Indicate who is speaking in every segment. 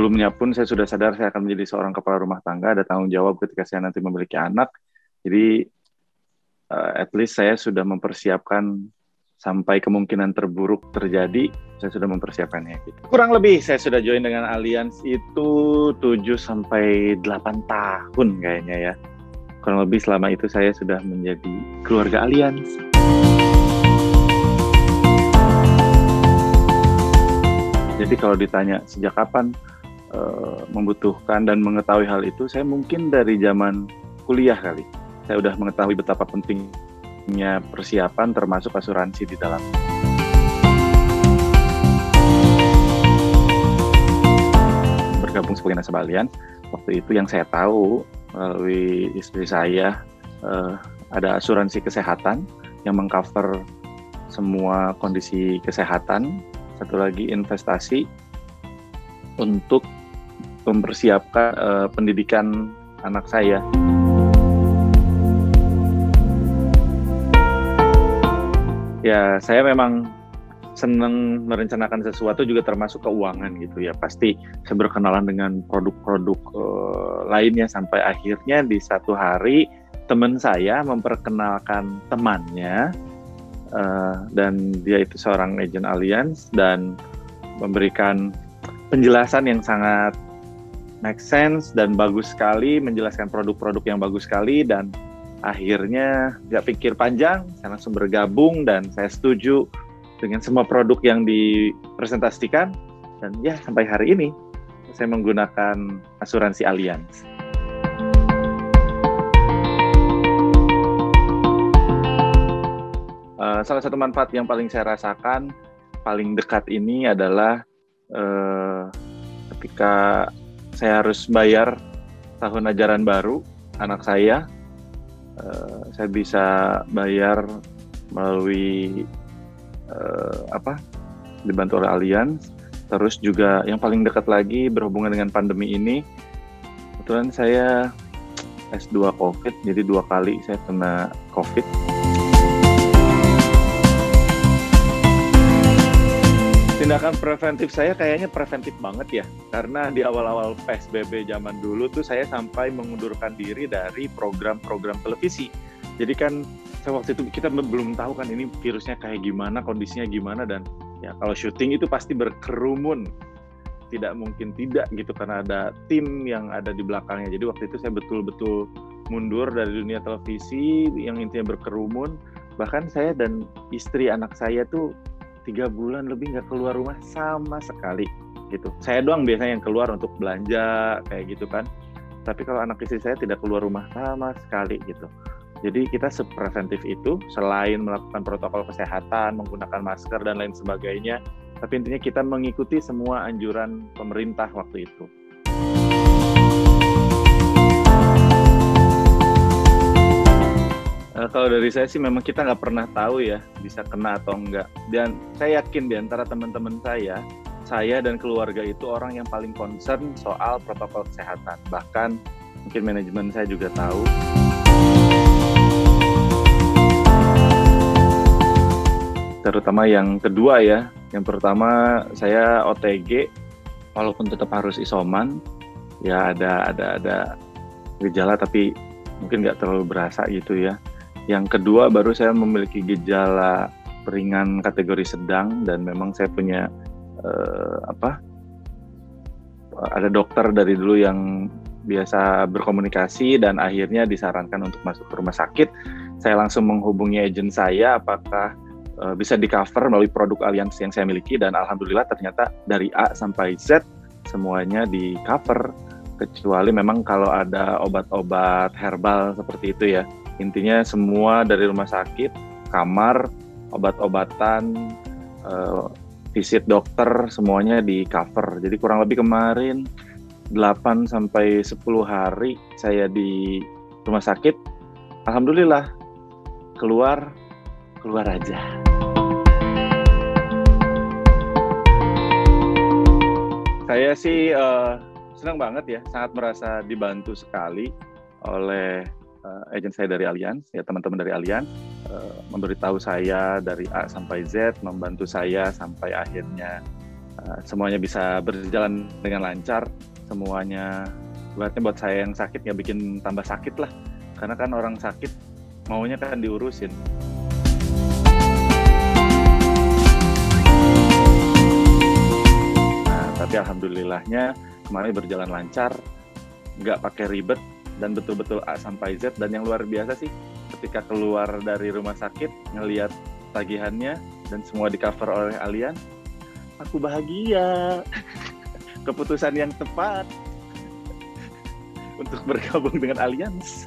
Speaker 1: sebelumnya pun saya sudah sadar saya akan menjadi seorang kepala rumah tangga, ada tanggung jawab ketika saya nanti memiliki anak. Jadi at least saya sudah mempersiapkan sampai kemungkinan terburuk terjadi, saya sudah mempersiapkannya. Gitu. Kurang lebih saya sudah join dengan Allianz itu 7-8 tahun kayaknya ya. Kurang lebih selama itu saya sudah menjadi keluarga Allianz. Jadi kalau ditanya sejak kapan membutuhkan dan mengetahui hal itu, saya mungkin dari zaman kuliah kali. Saya udah mengetahui betapa pentingnya persiapan termasuk asuransi di dalam. Bergabung sebagai nasabah Allianz, waktu itu yang saya tahu melalui istri saya ada asuransi kesehatan yang mengcover semua kondisi kesehatan. Satu lagi investasi untuk mempersiapkan pendidikan anak saya. Ya, saya memang senang merencanakan sesuatu juga termasuk keuangan gitu ya. Pasti saya berkenalan dengan produk-produk lainnya sampai akhirnya di satu hari teman saya memperkenalkan temannya dan dia itu seorang agent Allianz dan memberikan penjelasan yang sangat make sense dan bagus sekali, menjelaskan produk-produk yang bagus sekali, dan akhirnya gak pikir panjang, saya langsung bergabung dan saya setuju dengan semua produk yang dipresentasikan, dan ya sampai hari ini saya menggunakan asuransi Allianz. Salah satu manfaat yang paling saya rasakan paling dekat ini adalah ketika saya harus bayar tahun ajaran baru anak saya bisa bayar melalui dibantu oleh Allianz. Terus juga yang paling dekat lagi berhubungan dengan pandemi ini, kebetulan saya S2 COVID, jadi 2 kali saya kena COVID. Tindakan preventif saya kayaknya preventif banget ya, karena di awal-awal PSBB zaman dulu tuh saya sampai mengundurkan diri dari program-program televisi. Jadi kan waktu itu kita belum tahu kan ini virusnya kayak gimana, kondisinya gimana, dan ya kalau syuting itu pasti berkerumun. Tidak mungkin tidak gitu karena ada tim yang ada di belakangnya. Jadi waktu itu saya betul-betul mundur dari dunia televisi yang intinya berkerumun. Bahkan saya dan istri anak saya tuh 3 bulan lebih nggak keluar rumah sama sekali gitu. Saya doang biasanya yang keluar untuk belanja kayak gitu kan. Tapi kalau anak istri saya tidak keluar rumah sama sekali gitu. Jadi kita sepreventif itu, selain melakukan protokol kesehatan, menggunakan masker dan lain sebagainya, tapi intinya kita mengikuti semua anjuran pemerintah waktu itu. Kalau dari saya sih memang kita nggak pernah tahu ya bisa kena atau enggak. Dan saya yakin di antara teman-teman saya dan keluarga itu orang yang paling concern soal protokol kesehatan. Bahkan mungkin manajemen saya juga tahu. Terutama yang kedua ya. Yang pertama saya OTG, walaupun tetap harus isoman, ya ada gejala tapi mungkin nggak terlalu berasa gitu ya. Yang kedua baru saya memiliki gejala ringan kategori sedang dan memang saya punya ada dokter dari dulu yang biasa berkomunikasi dan akhirnya disarankan untuk masuk ke rumah sakit. Saya langsung menghubungi agent saya apakah bisa di-cover melalui produk Allianz yang saya miliki, dan alhamdulillah ternyata dari A sampai Z semuanya di-cover, kecuali memang kalau ada obat-obat herbal seperti itu ya. Intinya semua dari rumah sakit, kamar, obat-obatan, visit dokter, semuanya di-cover. Jadi kurang lebih kemarin 8-10 hari saya di rumah sakit. Alhamdulillah, keluar aja. Saya sih senang banget ya, sangat merasa dibantu sekali oleh agen saya dari Allianz, ya teman-teman dari Allianz memberitahu saya dari A sampai Z, membantu saya sampai akhirnya semuanya bisa berjalan dengan lancar, semuanya buat saya yang sakit nggak bikin tambah sakit lah, karena kan orang sakit maunya kan diurusin. Nah, tapi alhamdulillahnya kemarin berjalan lancar, nggak pakai ribet, dan betul-betul A sampai Z. Dan yang luar biasa sih, ketika keluar dari rumah sakit, ngelihat tagihannya, dan semua di cover oleh Allianz, aku bahagia. Keputusan yang tepat untuk bergabung dengan Allianz.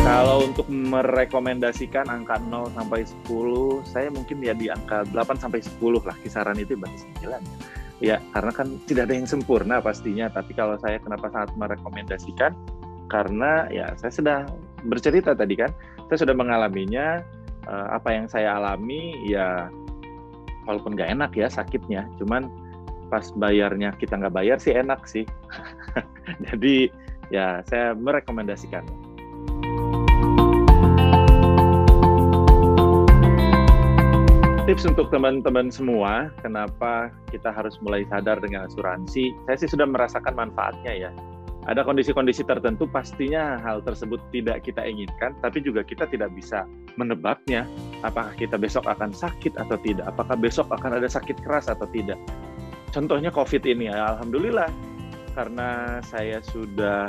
Speaker 1: Kalau untuk merekomendasikan angka 0 sampai 10, saya mungkin ya di angka 8 sampai 10 lah, kisaran itu berarti 9. Ya, karena kan tidak ada yang sempurna pastinya, tapi kalau saya kenapa sangat merekomendasikan, karena ya saya sudah bercerita tadi kan, saya sudah mengalaminya, apa yang saya alami ya walaupun nggak enak ya sakitnya, cuman pas bayarnya kita nggak bayar sih enak sih. Jadi ya saya merekomendasikan. Tips untuk teman-teman semua, kenapa kita harus mulai sadar dengan asuransi, saya sih sudah merasakan manfaatnya ya. Ada kondisi-kondisi tertentu pastinya hal tersebut tidak kita inginkan, tapi juga kita tidak bisa menebaknya. Apakah kita besok akan sakit atau tidak, apakah besok akan ada sakit keras atau tidak. Contohnya COVID ini, alhamdulillah, karena saya sudah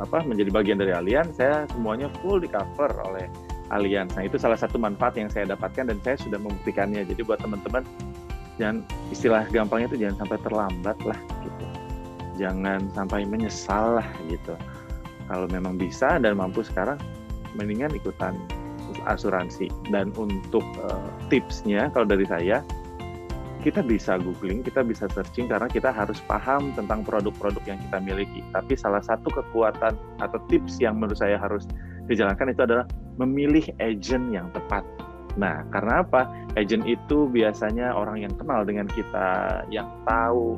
Speaker 1: menjadi bagian dari Allianz, saya semuanya full di cover oleh Allianz. Nah, itu salah satu manfaat yang saya dapatkan dan saya sudah membuktikannya. Jadi buat teman-teman, jangan, istilah gampangnya itu jangan sampai terlambat lah gitu. Jangan sampai menyesal lah gitu. Kalau memang bisa dan mampu sekarang, mendingan ikutan asuransi. Dan untuk tipsnya, kalau dari saya, kita bisa googling, kita bisa searching, karena kita harus paham tentang produk-produk yang kita miliki. Tapi salah satu kekuatan atau tips yang menurut saya harus dijalankan itu adalah memilih agent yang tepat. Nah, karena apa? Agent itu biasanya orang yang kenal dengan kita, yang tahu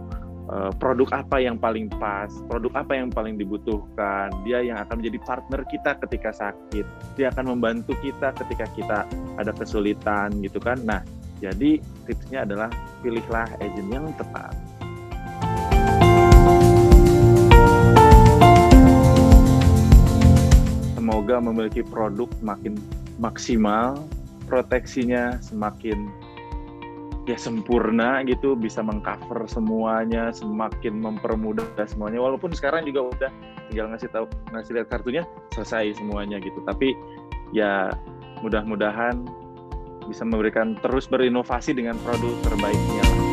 Speaker 1: produk apa yang paling pas, produk apa yang paling dibutuhkan. Dia yang akan menjadi partner kita ketika sakit. Dia akan membantu kita ketika kita ada kesulitan gitu kan. Nah, jadi tipsnya adalah pilihlah agent yang tepat. Semoga memiliki produk semakin maksimal, proteksinya semakin ya sempurna gitu, bisa mengcover semuanya, semakin mempermudah semuanya. Walaupun sekarang juga udah tinggal ngasih lihat kartunya, selesai semuanya gitu. Tapi ya mudah-mudahan bisa memberikan terus berinovasi dengan produk terbaiknya.